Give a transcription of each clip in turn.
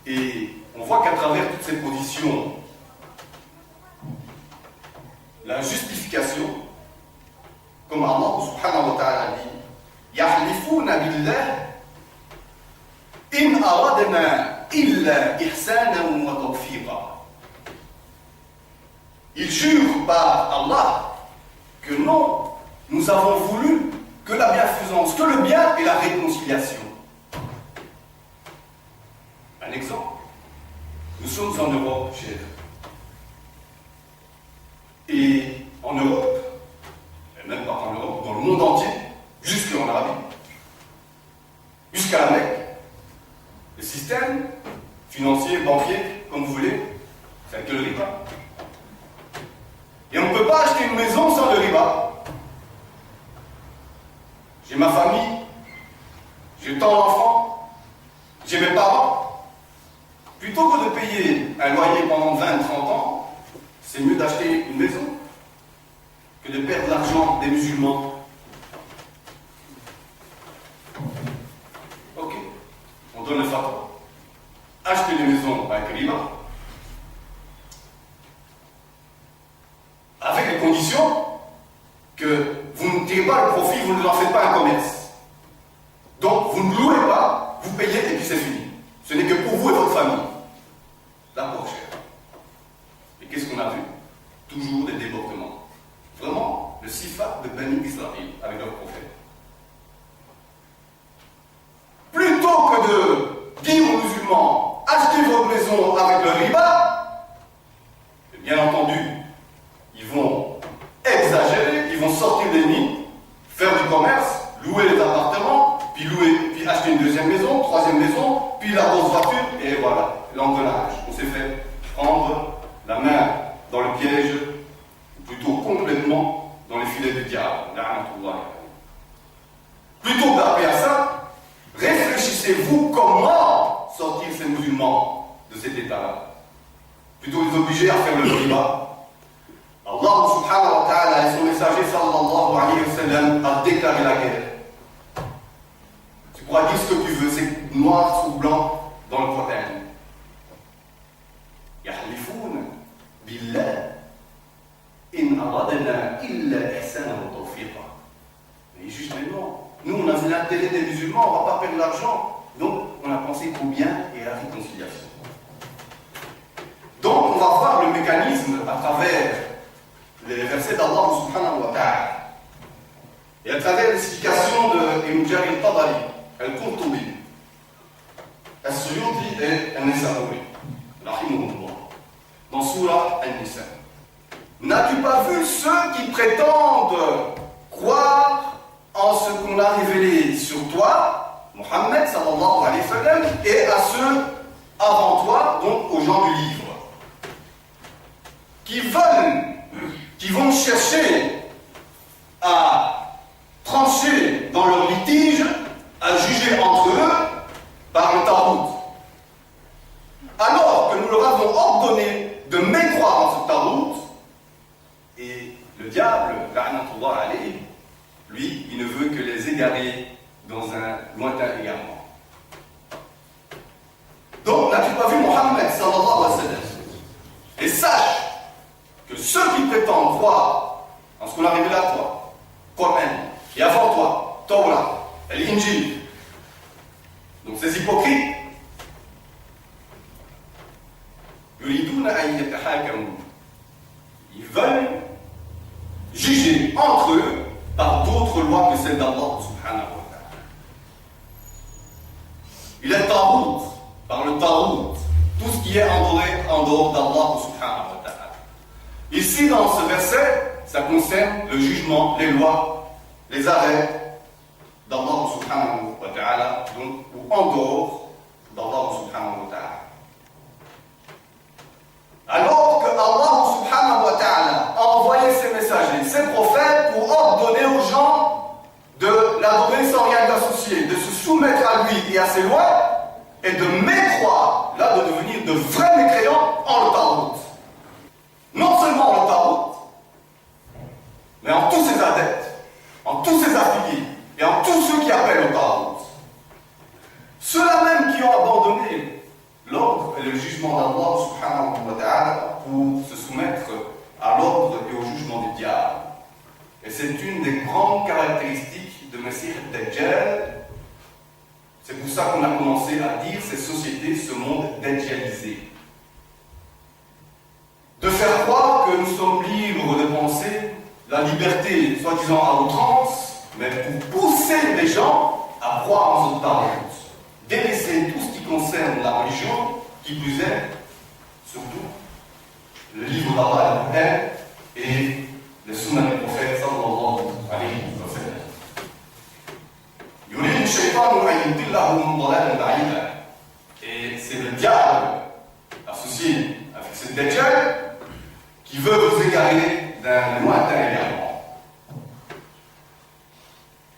Et on voit qu'à travers toutes ces positions, la justification, comme Allah subhanahu wa ta'ala dit, يَحْلِفُونَ بِاللَّهِ إِنْ أَرَدْنَا إِلَّا إِحْسَانًا وَتَوْفِيقًا. Ils jurent par Allah que non, nous avons voulu que la bienfaisance, que le bien et la réconciliation. Un exemple, nous sommes en Europe, chers. Et en Europe, et même pas en Europe, dans le monde entier, jusqu'en Arabie, jusqu'à la Mecque, le système financier, banquier, comme vous voulez, c'est que le riba. Et on ne peut pas acheter une maison sans le riba. J'ai ma famille, j'ai tant d'enfants, j'ai mes parents. Plutôt que de payer un loyer pendant 20, 30 ans, c'est mieux d'acheter une maison que de perdre l'argent des musulmans. Ok, on donne le fatwa. Achetez les maisons avec riba, avec les conditions que vous ne tirez pas le profit, vous ne en faites pas un commerce. Donc vous ne louez pas, vous payez et puis c'est fini. Ce n'est que pour vous et votre famille. D'accord, cher. Et qu'est-ce qu'on a vu? Toujours des débordements. Vraiment, le sifat de Bani Israël avec leur prophète. Plutôt que de dire aux musulmans, achetez votre maison avec le riba, bien entendu, ils vont exagérer, ils vont sortir des nids, faire du commerce, louer les appartements, puis acheter une deuxième maison, troisième maison, puis la grosse voiture, et voilà, l'engrenage. On s'est fait prendre la main dans le piège, ou plutôt complètement dans les filets du diable. Plutôt que d'appeler à ça, réfléchissez-vous comment sortir ces musulmans de cet état-là. Plutôt les obliger à faire le riba. Allah subhanahu wa ta'ala et son messager sallallahu alayhi wa sallam a déclaré la guerre. Tu pourras dire ce que tu veux, c'est noir sur blanc dans le Coran. Yahlifun billah in aradna illa ihsana wa tawfiqa. Mais juste maintenant, nous on a vu l'intérêt des musulmans, on ne va pas perdre l'argent. Donc on a pensé au bien et à la réconciliation. Donc on va voir le mécanisme à travers les versets d'Allah subhanahu wa ta'ala. Et à travers l'explication de Ibn Jarir al-Tabari, al-Qurtubi, al-Suyuti et al-Nisaoui, rahimahumullah, dans Surah al-Nisa. N'as-tu pas vu ceux qui prétendent croire en ce qu'on a révélé sur toi, Mohammed sallallahu alayhi wa sallam, et à ceux avant toi, donc aux gens du livre, qui vont chercher à trancher dans leur litige, à juger entre eux par le Tarout. Alors que nous leur avons ordonné de mécroire en ce Tarout, et le diable, la'natullah alayhi, lui, il ne veut que les égarer dans un lointain égarement. Donc, n'as-tu pas vu Mohammed sallallahu alayhi wa sallam? Et sache que ceux qui prétendent croire en ce qu'on a révélé à toi, Coran, et avant toi, Torah, et l'Injil, donc ces hypocrites, ils veulent juger entre eux par d'autres lois que celles d'Allah subhanahu wa ta'ala. Il est tarout, par le tarout, tout ce qui est adoré en dehors d'Allah subhanahu wa ta'ala. Ici, dans ce verset, ça concerne le jugement, les lois, les arrêts d'Allah subhanahu wa ta'ala, donc, ou en dehors d'Allah subhanahu wa ta'ala. Alors que Allah subhanahu wa ta'ala a envoyé ses messagers, ses prophètes, pour ordonner aux gens de l'adorer sans rien d'associer, de se soumettre à lui et à ses lois, et de mécroire, là, de devenir de vrais mécréants en le tarout. Non seulement en le tarout, mais en tous ses adeptes, en tous ses affiliés, et en tous ceux qui appellent au tarout. Ceux-là même qui ont abandonné l'ordre le jugement d'Allah subhanahu wa ta'ala pour se soumettre à l'ordre et au jugement du diable. Et c'est une des grandes caractéristiques de Messie Dajjal. C'est pour ça qu'on a commencé à dire ces sociétés, ce monde dajjalisé. De faire croire que nous sommes libres de penser, la liberté, soi-disant à outrance, mais pour pousser les gens à croire en ce talent, délaisser tout ce qui concerne la religion, qui plus est, surtout, le livre d'Allah et le sunna du prophète sallallahu alayhi wa sallam. يريد الشيطان أن يضلهم ضلالا بعيدا. Et c'est le diable associé avec ce Dajjal qui veut vous égarer d'un lointain égarement,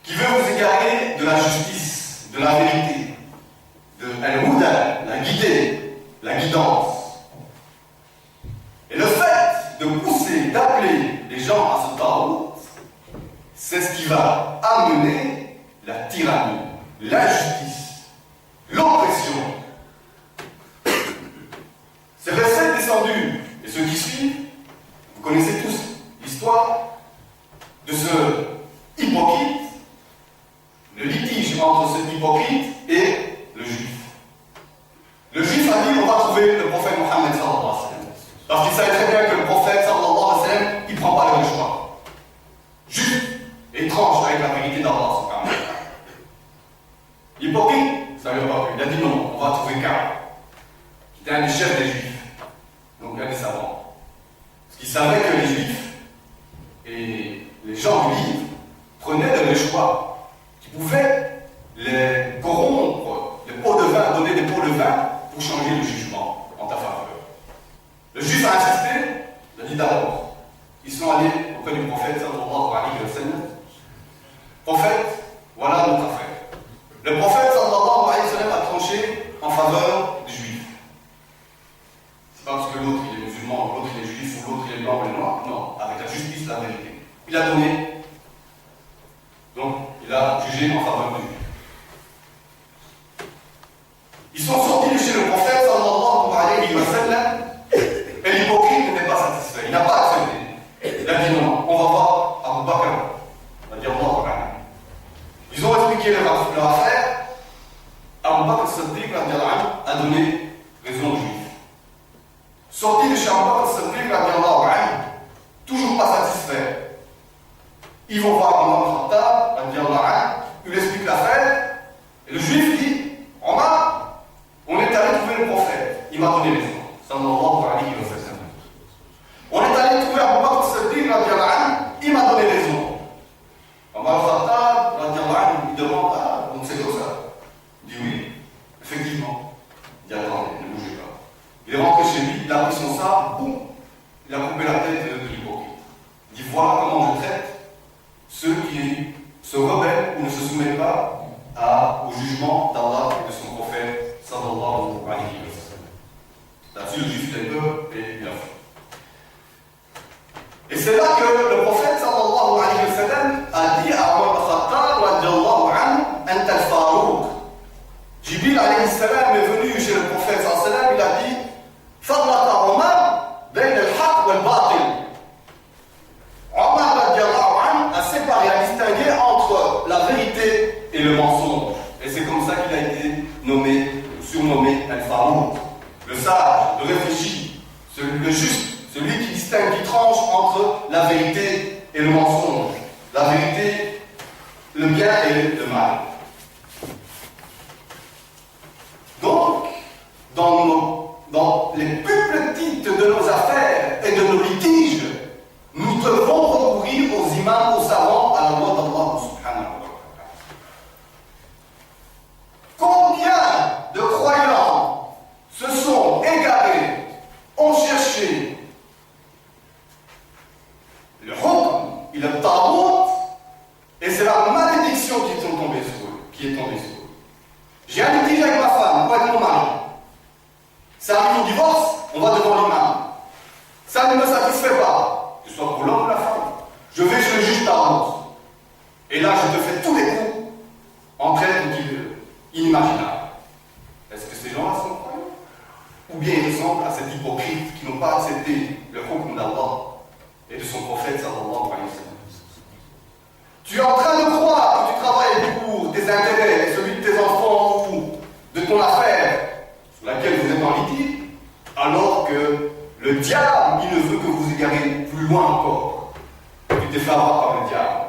qui veut vous égarer de la justice, de la vérité, de al-huda, la guidée, la guidance. Et le fait de pousser, d'appeler les gens à ce tarout, c'est ce qui va amener la tyrannie, l'injustice, l'oppression. Ces versets descendus et ceux qui suivent, vous connaissez tous l'histoire de ce hypocrite, le litige entre ce hypocrite et le juif. Le juif a dit on va trouver le prophète Mohammed sallallahu alayhi wa sallam. Parce qu'il savait très bien que le prophète sallallahu alayhi wa sallam, il ne prend pas le choix. Juste et tranche avec la vérité d'Allah subhanahu wa ta'ala. L'hypocrite, ça ne lui a pas plu. Il a dit non, on va trouver Ka'b, qui était un des chefs des juifs, donc un des savants. Parce qu'il savait que les juifs et les gens du livre prenaient le choix, qui pouvaient les corrompre, les pots de vin, donner des pots de vin pour changer le jugement en ta faveur. Le juif a insisté, il a dit d'abord, ils sont allés auprès du prophète sallallahu alayhi wa sallam. Prophète, voilà notre affaire. Le prophète sallallahu alayhi wa sallam a tranché en faveur des juifs. C'est pas parce que l'autre il est musulman, l'autre il est juif, ou l'autre il est blanc ou il est noir. Non, avec la justice, la vérité. Il a donné, donc il a jugé en faveur des juifs. Ils sont sortis de chez le prophète sallallahu alayhi wa sallam et l'hypocrite n'était pas satisfait. Il n'a pas accepté. Il a dit non, on va voir Abu Bakr. On va dire Allah. Ils ont expliqué leur affaire. Abu Bakr Siddiq a donné raison aux juifs. Sorti de chez Abu Bakr Siddiq, toujours pas satisfait. Ils vont voir Omar Khattab, il lui explique l'affaire. Et le juif dit Omar, on est allé trouver le prophète. Il m'a donné raison. Sallallahu alayhi wa sallam. On est allé trouver Abu Bakr Siddiq, il m'a donné raison. Omar Khattab, il demande donc c'est comme ça. Il dit oui, effectivement. Il dit attendez, ne bougez pas. Il est rentré chez lui, il a pris son sabre, boum, il a coupé la tête de l'hypocrite. Il dit voilà comment je traite ceux qui se rebellent ou ne se soumettent pas au jugement d'Allah et de son prophète sallallahu alayhi wa sallam. Là-dessus, le juif était peur et il a fait. Et c'est là que le prophète sallallahu alayhi wa sallam a dit à Omar al-Khattab radiyallahu anhu anta al-Farouq. Jibril alayhi salam est venu chez le prophète sallallahu alayhi wa sallam, il a dit farraqa Omar bayna al-haq wal-batil. Omar radiyallahu anhu a séparé, a distingué entre la vérité et le mensonge. Et c'est comme ça qu'il a été nommé, surnommé al-Farouq, le sage, le réfléchi, le juste. Celui qui distingue, qui tranche entre la vérité et le mensonge, la vérité, le bien et le mal. Donc, dans les plus petites de nos affaires et de nos litiges, nous devons recourir aux imams, aux savants, à la loi d'Allah subhanahu wa ta'ala. Combien de croyants se sont égarés, ont cherché le hukm, il a tarout, et c'est la malédiction qui est tombée sur eux. J'ai un litige avec ma femme, ou avec mon mari. Ça arrive au divorce, on va devant l'imam. Ça ne me satisfait pas, que ce soit pour l'homme ou la femme. Je vais chez le juge tarout. Et là, je te fais tous les coups en traite inimaginables. Est-ce que ces gens-là sont croyants? Ou ou bien ils ressemblent à ces hypocrites qui n'ont pas accepté le hukm d'Allah et de son prophète sallallahu alayhi wa sallam. Tu es en train de croire que tu travailles pour tes intérêts et celui de tes enfants ou de ton affaire sur laquelle vous êtes en litige, alors que le diable, il ne veut que vous égariez plus loin encore. Tu t'es fait avoir par le diable.